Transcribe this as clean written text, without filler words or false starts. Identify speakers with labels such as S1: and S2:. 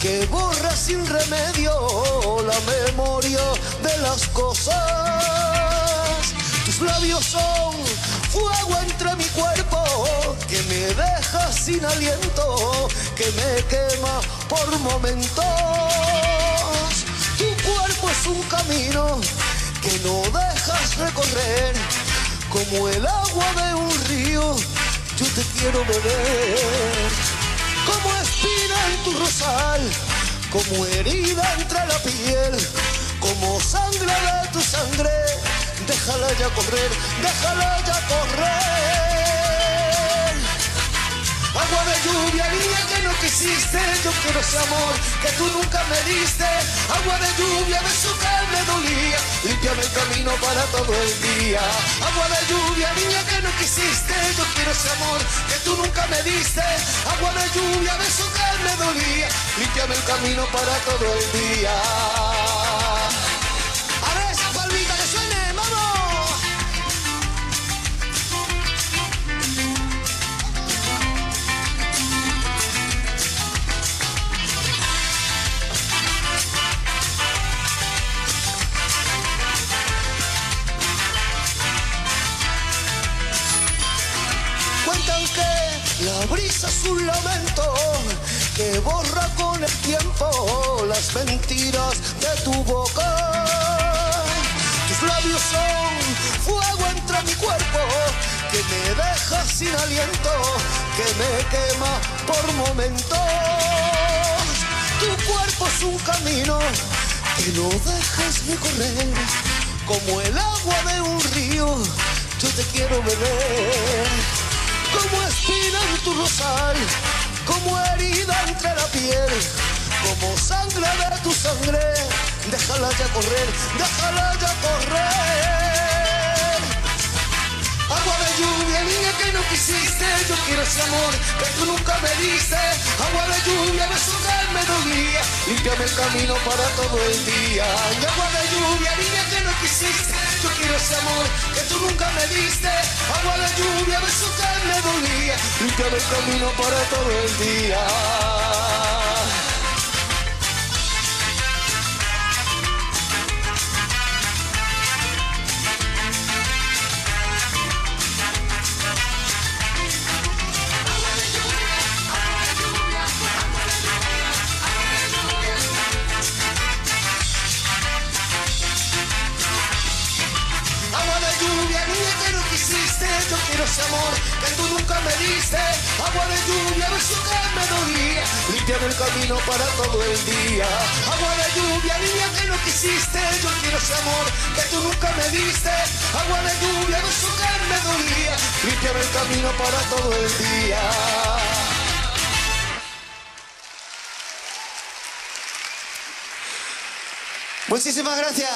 S1: que borra sin remedio la memoria de las cosas. Tus labios son fuego entre mi cuerpo, que me deja sin aliento, que me quema por momentos. Tu cuerpo es un camino que no dejas recorrer, como el agua de un río, yo te quiero beber. Como espina en tu rosal, como herida entre la piel, como sangre de tu sangre, déjala ya correr, déjala ya correr. Agua de lluvia, niña que no quisiste, yo quiero ese amor que tú nunca me diste. Agua de lluvia, beso que me dolía, límpiame el camino para todo el día. Agua de lluvia, niña que no quisiste, yo quiero ese amor que tú nunca me diste. Agua de lluvia, beso que me dolía, límpiame el camino para todo el día. A ver esa palmita que suene, vamos. Cuentan que la brisa es un lamento que borra con el tiempo las mentiras de tu boca. Tus labios son fuego entre mi cuerpo, que me deja sin aliento, que me quema por momentos. Tu cuerpo es un camino que no dejas recorrer, como el agua de un río, yo te quiero beber. Como espina en tu rosal, como herida entre la piel, como sangre de tu sangre, déjala ya correr, déjala ya correr. Agua de lluvia, niña que no quisiste, yo quiero ese amor que tú nunca me diste. Agua de lluvia, beso que me dolía, límpiame el camino para todo el día. Y agua de lluvia, niña que no quisiste, yo quiero ese amor que tú nunca me diste. Agua de lluvia, beso que me dolía, límpiame el camino para todo el día. Yo quiero ese amor que tú nunca me diste. Agua de lluvia, beso que me dolía, límpiame el camino para todo el día. Agua de lluvia, niña que no quisiste, yo quiero ese amor que tú nunca me diste. Agua de lluvia, beso que me dolía, límpiame el camino para todo el día. Muchísimas gracias.